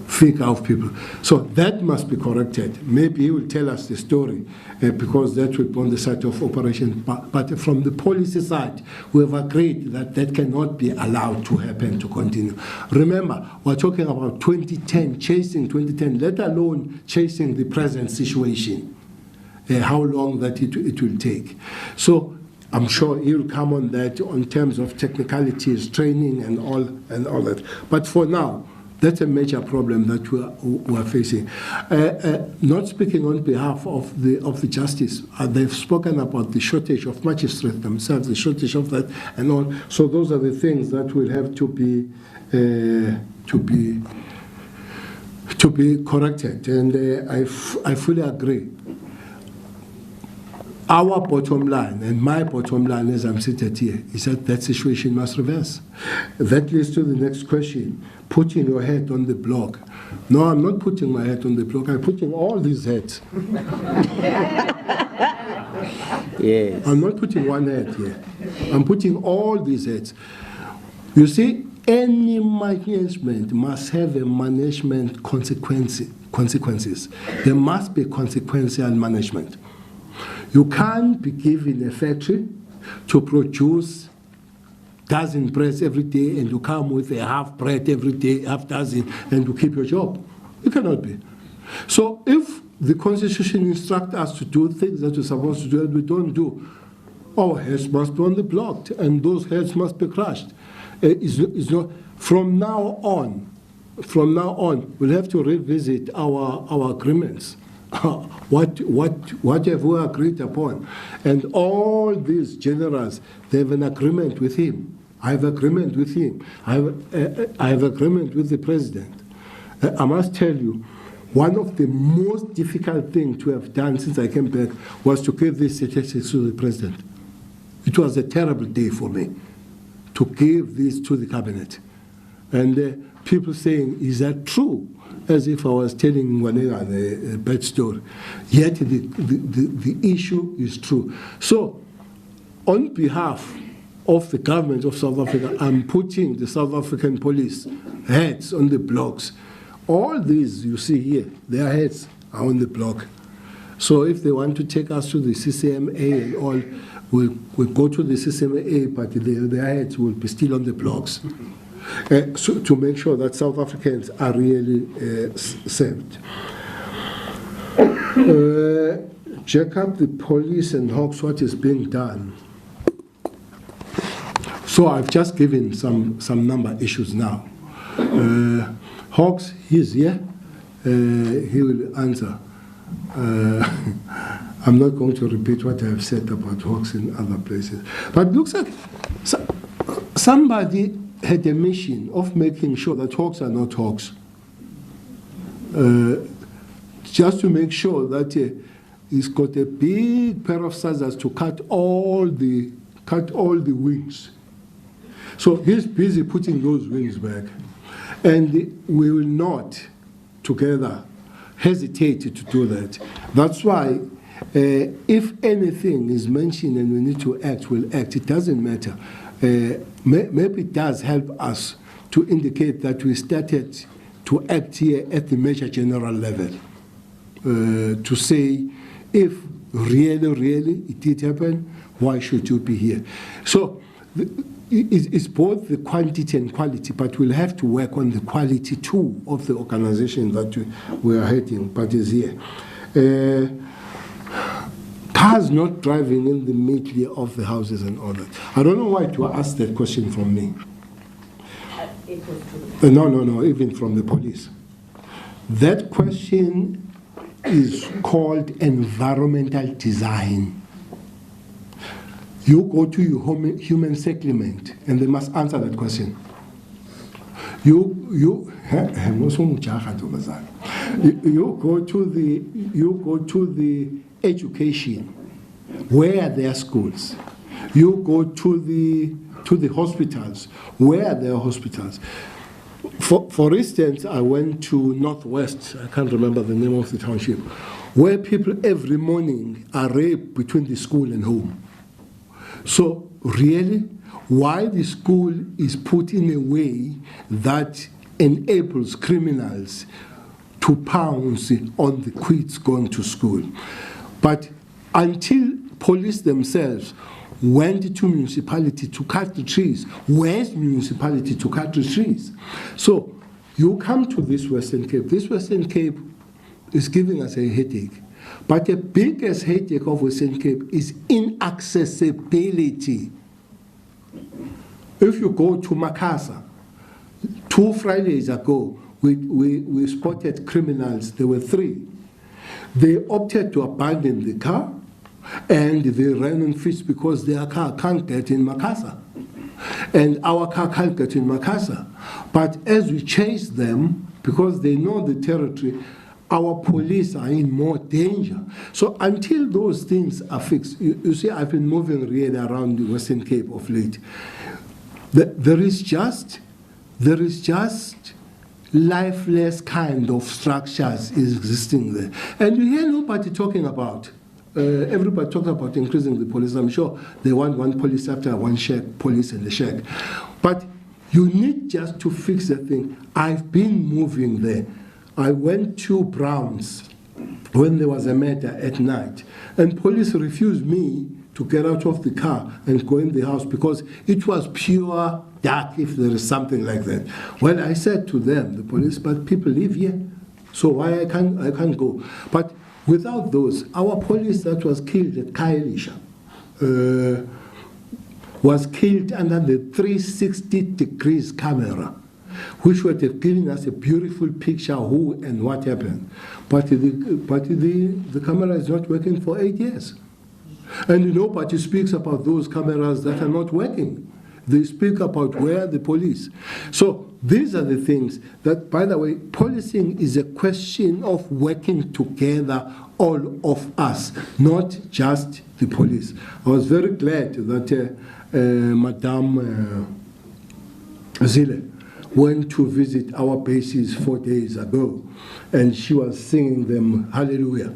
figure of people. So that must be corrected. Maybe he will tell us the story because that will be on the side of operation. But from the policy side, we have agreed that that cannot be allowed to happen, to continue. Remember, we're talking about 2010, chasing 2010, let alone chasing the present situation, how long that it will take. So I'm sure he'll come on that on terms of technicalities, training and all that. But for now, that's a major problem that we're facing. Not speaking on behalf of the justice, they've spoken about the shortage of magistrates themselves, the shortage of that and all. So those are the things that will have to be corrected. And I fully agree. Our bottom line, and my bottom line as I'm seated here, is that situation must reverse. That leads to the next question, putting your head on the block. No, I'm not putting my head on the block, I'm putting all these heads. Yes. I'm not putting one head here. I'm putting all these heads. You see, any management must have a management consequences. There must be consequential management. You can't be given a factory to produce dozen breads every day and you come with a half bread every day, half dozen, and you keep your job. You cannot be. So if the Constitution instructs us to do things that we're supposed to do and we don't do, our heads must be on the block and those heads must be crushed. It's not, from now on, we'll have to revisit our agreements. What have we agreed upon? And all these generals, they have an agreement with him. I have agreement with him. I have agreement with the president. I must tell you, one of the most difficult things to have done since I came back was to give this statistics to the president. It was a terrible day for me to give this to the cabinet. And people saying, is that true? As if I was telling Wanega a bad story. Yet the issue is true. So, on behalf of the government of South Africa, I'm putting the South African police heads on the blocks. All these you see here, their heads are on the block. So if they want to take us to the CCMA and all, we'll go to the CCMA, but their heads will be still on the blocks. So to make sure that South Africans are really saved. Check up the police and Hawks, what is being done. So I've just given some number issues now. Hawks, he's here. He will answer. I'm not going to repeat what I've said about Hawks in other places. But it looks like somebody had a mission of making sure that Hawks are not Hawks. Just to make sure that he's got a big pair of scissors to cut all the wings. So he's busy putting those wings back. And we will not, together, hesitate to do that. That's why, if anything is mentioned and we need to act, we'll act. It doesn't matter. Maybe it does help us to indicate that we started to act here at the Major General level. To say, if really it did happen, why should you be here? So, it's both the quantity and quality, but we'll have to work on the quality too of the organization that we are heading, but is here. Cars not driving in the middle of the houses and all that. I don't know why to ask that question from me. No, even from the police. That question is called environmental design. You go to your human settlement and they must answer that question. You go to the education, where are their schools? You go to the hospitals, where are their hospitals? For instance, I went to Northwest, I can't remember the name of the township, where people every morning are raped between the school and home. So really, why the school is put in a way that enables criminals to pounce on the kids going to school. But until police themselves went to municipality to cut the trees, where's municipality to cut the trees? So you come to this Western Cape. This Western Cape is giving us a headache. But the biggest headache of Western Cape is inaccessibility. If you go to Makassar, 2 Fridays ago, we spotted criminals. There were 3. They opted to abandon the car, and they ran on fish because their car can't get in Makassar. And our car can't get in Makassar. But as we chase them, because they know the territory, our police are in more danger. So until those things are fixed, you see, I've been moving really around the Western Cape of late. There is just lifeless kind of structures existing there. And you hear nobody talking about. Everybody talks about increasing the police. I'm sure they want one police after one shack, police in the shack. But you need just to fix that thing. I've been moving there. I went to Browns when there was a matter at night, and police refused me to get out of the car and go in the house because it was pure dark, if there is something like that. Well, I said to them, the police, but people live here, so why I can't go? But without those, our police that was killed at Khayelitsha was killed under the 360 degrees camera, which would have given us a beautiful picture of who and what happened. But the camera is not working for 8 years. And nobody speaks about those cameras that are not working. They speak about where the police. So these are the things that, by the way, policing is a question of working together, all of us, not just the police. I was very glad that Madame Cele went to visit our bases 4 days ago, and she was singing them Hallelujah.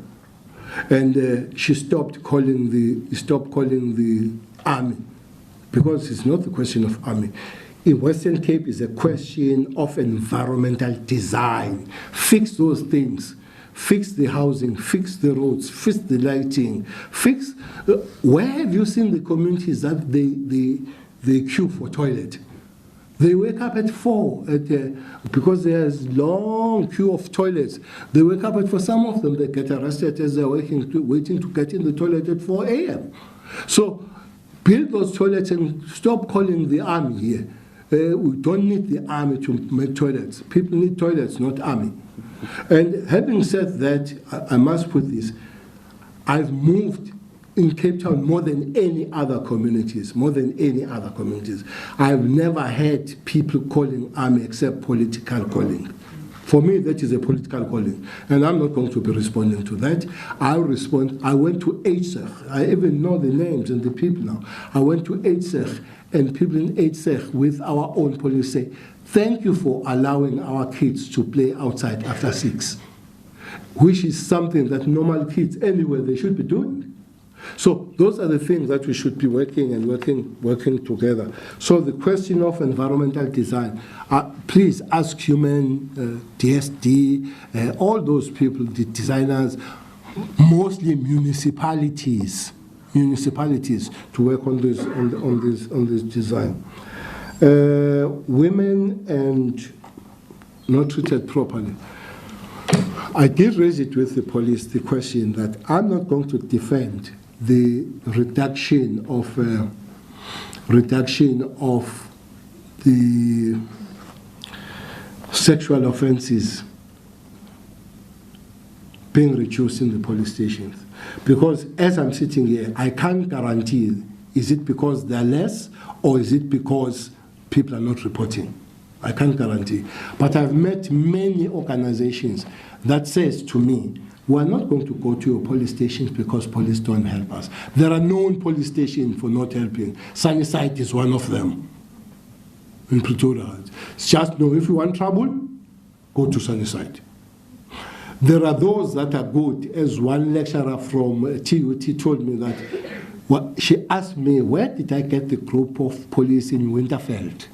And she stopped calling the army, because it's not the question of army. In Western Cape, it's a question of environmental design. Fix those things. Fix the housing, fix the roads, fix the lighting, fix... where have you seen the communities that they queue for toilet? They wake up at 4, because there's long queue of toilets. They wake up at 4. Some of them, they get arrested as they're waiting to get in the toilet at 4 a.m. So build those toilets and stop calling the army here. We don't need the army to make toilets. People need toilets, not army. And having said that, I must put this. I've moved in Cape Town more than any other communities, I've never had people calling army except political calling. For me, that is a political calling, and I'm not going to be responding to that. I'll respond. I went to HSEC. I even know the names and the people now. I went to HSEC, and people in HSEC with our own police say, thank you for allowing our kids to play outside after 6, which is something that normal kids anywhere they should be doing. So those are the things that we should be working together. So the question of environmental design, please ask human, DSD, all those people, the designers, mostly municipalities to work on this design. Women and not treated properly. I did raise it with the police, the question that I'm not going to defend the reduction of the sexual offences being reduced in the police stations, because as I'm sitting here, I can't guarantee, is it because they're less or is it because people are not reporting? I can't guarantee. But I've met many organizations that says to me, we are not going to go to your police stations because police don't help us. There are known police stations for not helping. Sunnyside is one of them in Pretoria. It's just, no, if you want trouble, go to Sunnyside. There are those that are good, as one lecturer from TUT told me that, well, she asked me, where did I get the group of police in Winterveld?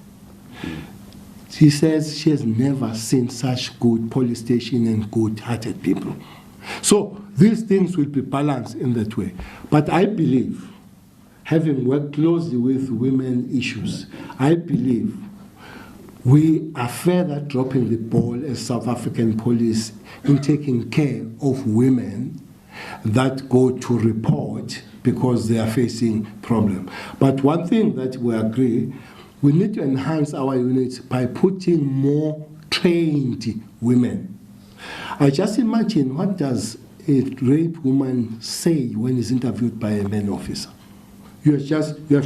She says she has never seen such good police station and good-hearted people. So these things will be balanced in that way. But I believe, having worked closely with women issues, I believe we are further dropping the ball as South African police in taking care of women that go to report because they are facing problems. But one thing that we agree, we need to enhance our units by putting more trained women. I just imagine, what does a raped woman say when is interviewed by a man officer? You have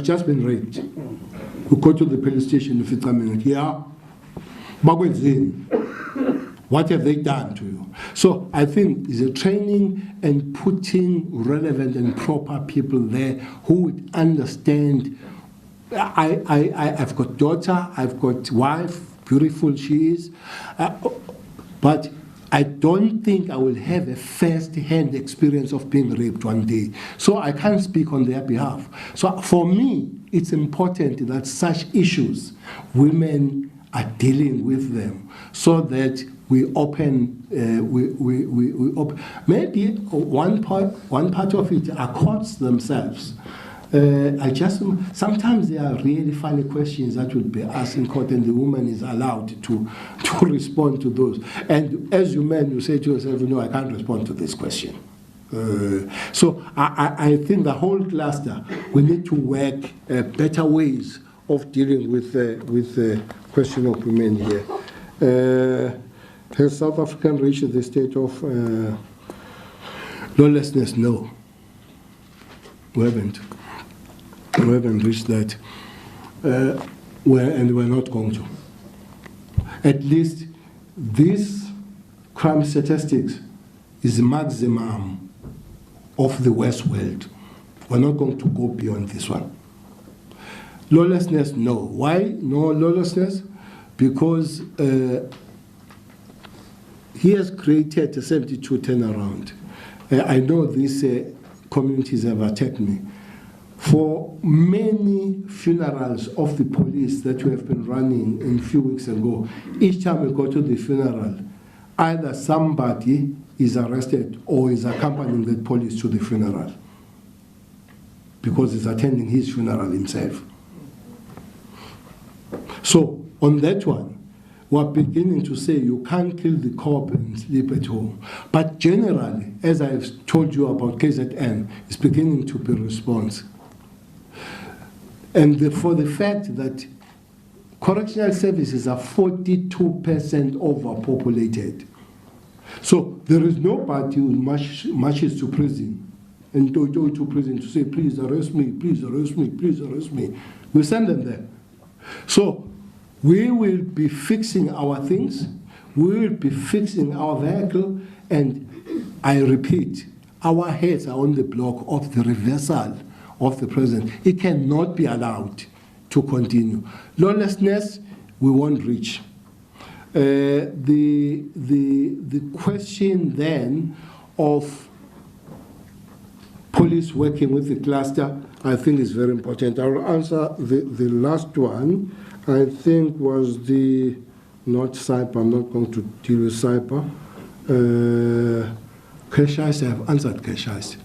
just been raped. You go to the police station, if it's a minute, yeah, what have they done to you? So I think it's a training and putting relevant and proper people there who would understand. I've got daughter, I've got wife, beautiful she is, but I don't think I will have a first-hand experience of being raped one day. So I can't speak on their behalf. So for me, it's important that such issues, women are dealing with them, so that we open, we open. Maybe one part of it are courts themselves. Sometimes there are really funny questions that will be asked in court, and the woman is allowed to respond to those. And as you men, you say to yourself, no, I can't respond to this question. So I think the whole cluster, we need to work better ways of dealing with the question of women here. Has South Africa reached the state of lawlessness? No, we haven't. We haven't reached that, and we're not going to. At least this crime statistics is the maximum of the West world. We're not going to go beyond this one. Lawlessness, no. Why no lawlessness? because he has created a 72 turnaround. I know these communities have attacked me. For many funerals of the police that we have been running a few weeks ago, each time we go to the funeral, either somebody is arrested or is accompanying the police to the funeral because he's attending his funeral himself. So on that one, we're beginning to say you can't kill the cop and sleep at home. But generally, as I've told you about KZN, it's beginning to be response. And for the fact that correctional services are 42% overpopulated. So there is nobody who marches to prison and go to prison to say, please arrest me, please arrest me, please arrest me. We send them there. So we will be fixing our things, we will be fixing our vehicle, and I repeat, our heads are on the block of the reversal of the president. It cannot be allowed to continue. Lawlessness, we won't reach. The question then of police working with the cluster, I think is very important. I will answer the last one. I think was the, not cyber, I'm not going to deal with cyber. Cash ice, I have answered cash ice.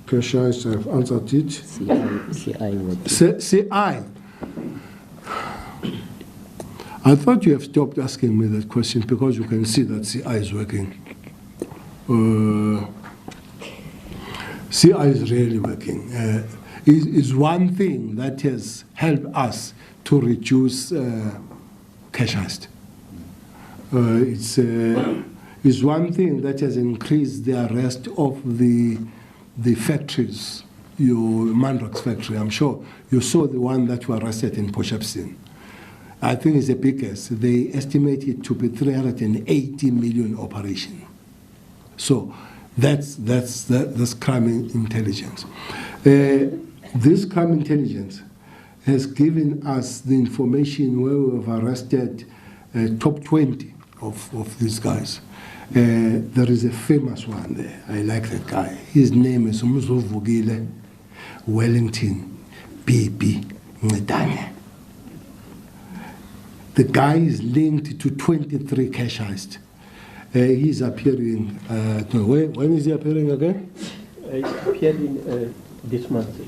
Cash ice, I have answered it. CI. I thought you have stopped asking me that question because you can see that CI is working. CI is really working. Is one thing that has helped us to reduce cash heist. It's one thing that has increased the arrest of the factories, your Manrox factory. I'm sure you saw the one that were arrested in Poshepsin. I think it's the biggest. They estimate it to be 380 million operation. So that's crime intelligence. This crime intelligence has given us the information where we have arrested top 20 of these guys. There is a famous one there. I like that guy. His name is Vugile Wellington B.B. Ngedane. The guy is linked to 23 cash heists. He's appearing, when is he appearing again? He's appearing this month.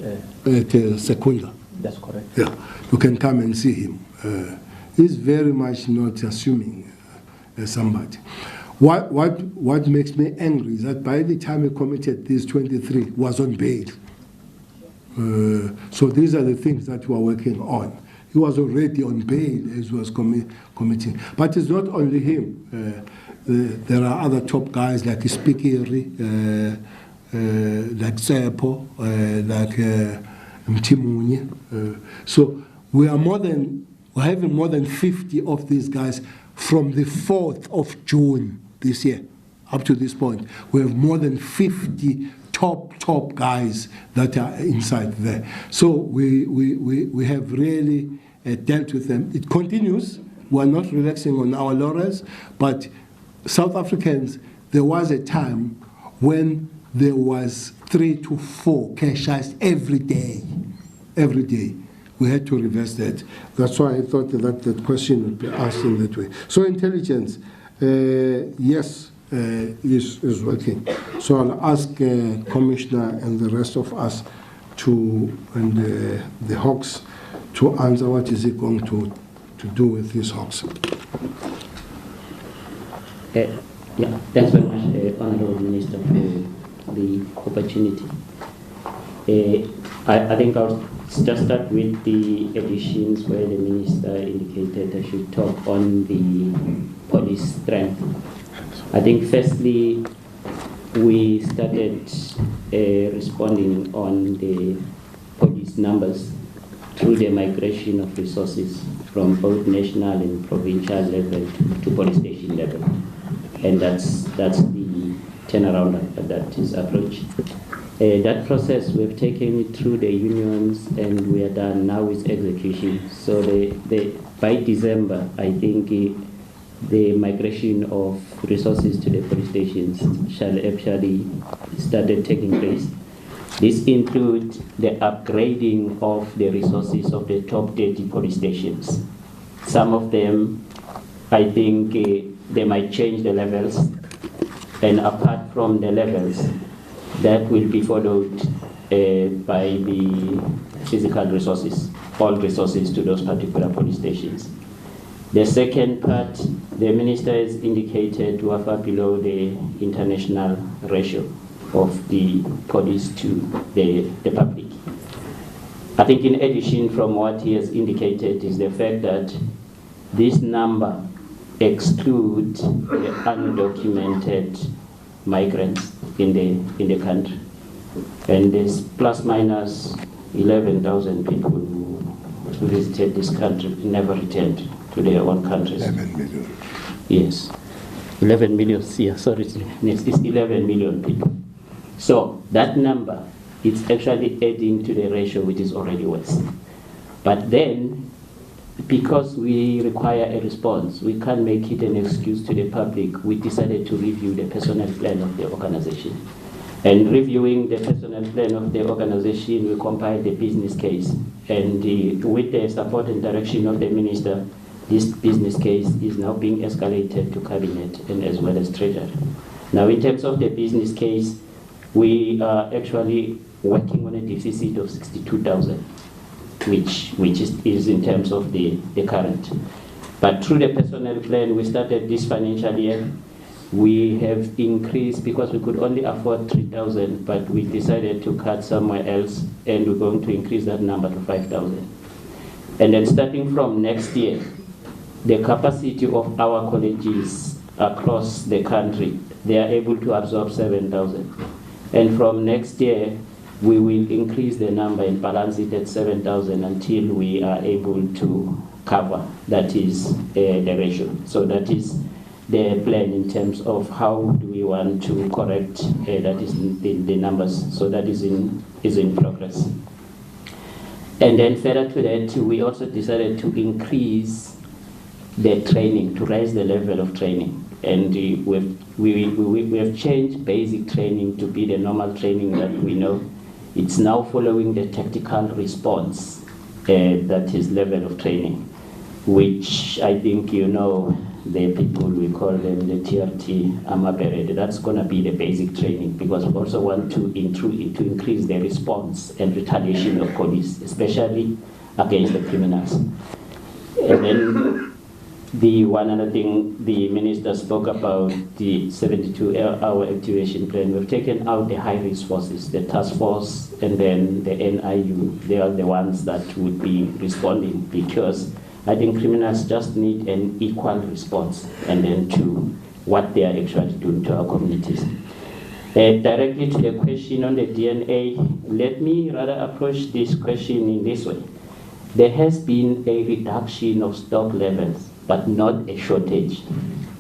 At Secunda. That's correct. Yeah, you can come and see him. He's very much not assuming somebody. What makes me angry is that by the time he committed these 23, was on bail. So these are the things that we are working on. He was already on bail as he was committing. But it's not only him. There are other top guys like Spikiri, like Sepo, like Mtimunye. So we're having more than 50 of these guys from the 4th of June this year. Up to this point, we have more than 50 top guys that are inside there. So we have really dealt with them. It continues. We're not relaxing on our laurels, but South Africans, there was a time when there was 3 to 4 cash heists every day. Every day. We had to reverse that. That's why I thought that question would be asked in that way. So intelligence, yes, is working. So I'll ask Commissioner and the rest of us and the Hawks to answer what is he going to do with these Hawks. Yeah, thanks very much, Honourable Minister, for the opportunity. I think I'll just start with the additions where the Minister indicated I should talk on the police strength. I think firstly, we started responding on the police numbers through the migration of resources from both national and provincial level to police station level. And that's the turnaround that is approached. That process, we've taken it through the unions and we are done now with execution. So by December, I think the migration of resources to the police stations shall actually started taking place. This includes the upgrading of the resources of the top 30 police stations. Some of them, I think they might change the levels, and apart from the levels, that will be followed by the physical resources, all resources to those particular police stations. The second part, the minister has indicated we are far below the international ratio of the police to the public. I think in addition from what he has indicated is the fact that this number excludes the undocumented migrants in the country. And there's plus minus 11,000 people who visited this country, never returned to their own countries. 11 million. Yes. 11 million, yeah, sorry, it's 11 million people. So that number is actually adding to the ratio which is already worse. But then, because we require a response, we can't make it an excuse to the public. We decided to review the personnel plan of the organization. And reviewing the personnel plan of the organization, we compiled the business case. And with the support and direction of the minister, this business case is now being escalated to cabinet and as well as treasury. Now, in terms of the business case, we are actually working on a deficit of 62,000, which is in terms of the current. But through the personnel plan, we started this financial year. We have increased because we could only afford 3,000, but we decided to cut somewhere else, and we're going to increase that number to 5,000. And then starting from next year, the capacity of our colleges across the country, they are able to absorb 7,000. And from next year, we will increase the number and balance it at 7,000 until we are able to cover, that is the ratio. So that is the plan in terms of how do we want to correct that is the numbers. So that is in progress. And then further to that, we also decided to increase the training, to raise the level of training. And we have changed basic training to be the normal training that we know. It's now following the tactical response, that is level of training, which I think you know the people, we call them the TRT Amaberet. That's going to be the basic training, because we also want to increase the response and retaliation of police, especially against the criminals. And then the one other thing the minister spoke about, the 72-hour activation plan. We've taken out the high-risk forces, the task force, and then the NIU. They are the ones that would be responding, because I think criminals just need an equal response and then to what they are actually doing to our communities. Directly to the question on the DNA, let me rather approach this question in this way. There has been a reduction of stock levels, but not a shortage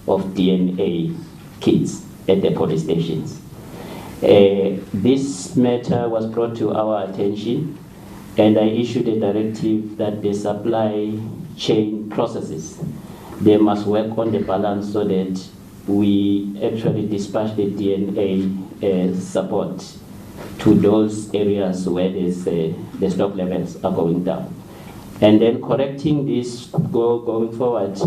of DNA kits at the police stations. This matter was brought to our attention, and I issued a directive that the supply chain processes, they must work on the balance so that we actually dispatch the DNA support to those areas where the stock levels are going down. And then correcting this going forward,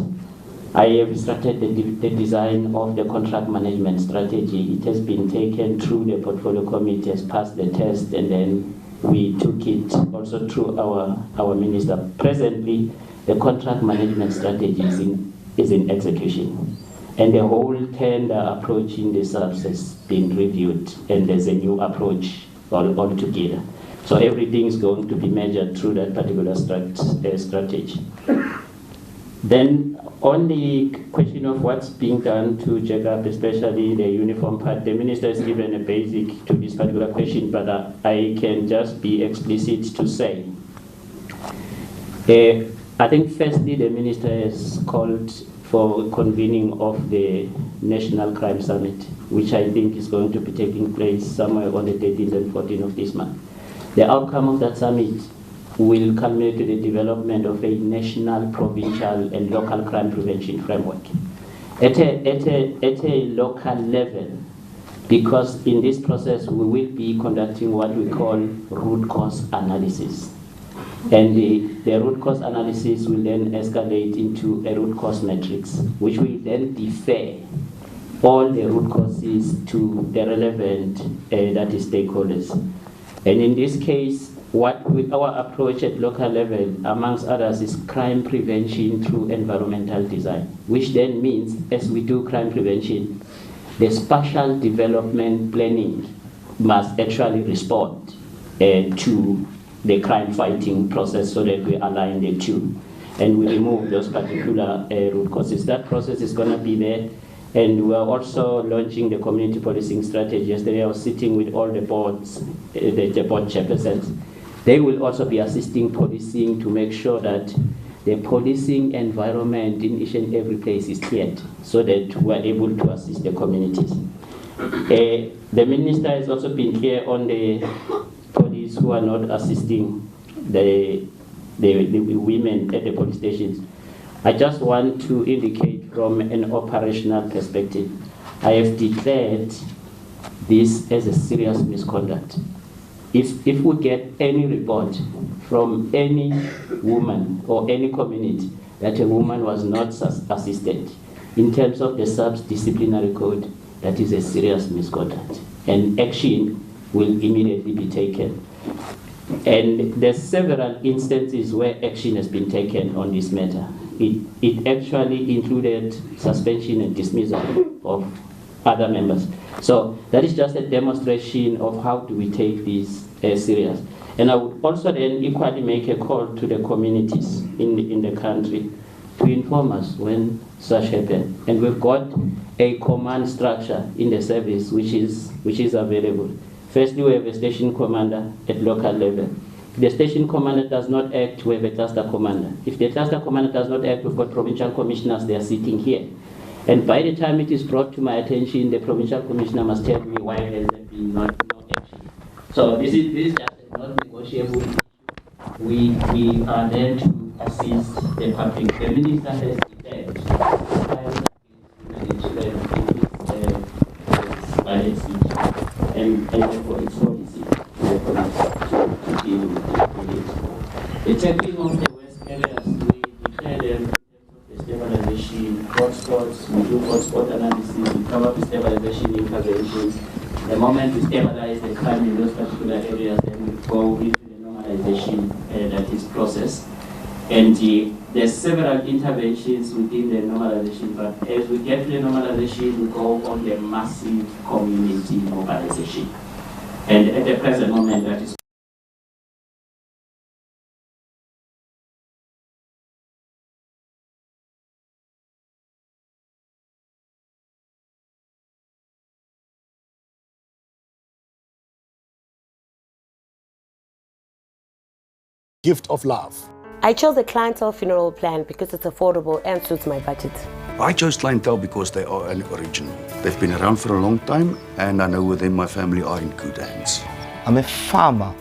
I have instructed the design of the contract management strategy. It has been taken through the portfolio committee, has passed the test, and then we took it also through our minister. Presently, the contract management strategy is in execution. And the whole tender approach in the SAPS has been reviewed, and there's a new approach all together. So everything is going to be measured through that particular strategy. Then on the question of what's being done to jack up, especially the uniform part, the minister has given a basic to this particular question, but I can just be explicit to say, I think firstly the minister has called for convening of the National Crime Summit, which I think is going to be taking place somewhere on the 13th and 14th of this month. The outcome of that summit will culminate to the development of a national, provincial, and local crime prevention framework. At a local level, because in this process we will be conducting what we call root cause analysis. And the root cause analysis will then escalate into a root cause matrix, which will then defer all the root causes to the relevant that is stakeholders. And in this case, our approach at local level, amongst others, is crime prevention through environmental design, which then means, as we do crime prevention, the spatial development planning must actually respond to the crime fighting process so that we align the two and we remove those particular root causes. That process is going to be there. And we're also launching the community policing strategy. Yesterday I was sitting with all the boards, the board chairpersons. They will also be assisting policing to make sure that the policing environment in each and every place is cleared so that we're able to assist the communities. The minister has also been clear on the police who are not assisting the women at the police stations. I just want to indicate from an operational perspective, I have declared this as a serious misconduct. If we get any report from any woman or any community that a woman was not assisted in terms of the SAPS disciplinary code, that is a serious misconduct, and action will immediately be taken. And there's several instances where action has been taken on this matter. It actually included suspension and dismissal of other members. So that is just a demonstration of how do we take this serious. And I would also then equally make a call to the communities in the country to inform us when such happen. And we've got a command structure in the service which is available. Firstly, we have a station commander at local level. If the station commander does not act, we have a cluster commander. If the cluster commander does not act, we've got provincial commissioners, they are sitting here. And by the time it is brought to my attention, the provincial commissioner must tell me why there has been no action. So this is just a non-negotiable issue. We are there to assist the public. The minister has declared and therefore it's policy to deal with it. The tackling of the West areas, we declare them in terms of the stabilization hotspots, we do hotspot analysis, we come up with stabilization interventions. The moment we stabilize the crime in those particular areas, then we go into the normalization that is processed. And there's several interventions within the normalization, but as we get to the normalization, we go on the massive community mobilization. And at the present moment, that is gift of love. I chose the clientele funeral plan because it's affordable and suits my budget. I chose clientele because they are an original. They've been around for a long time and I know within my family are in good hands. I'm a farmer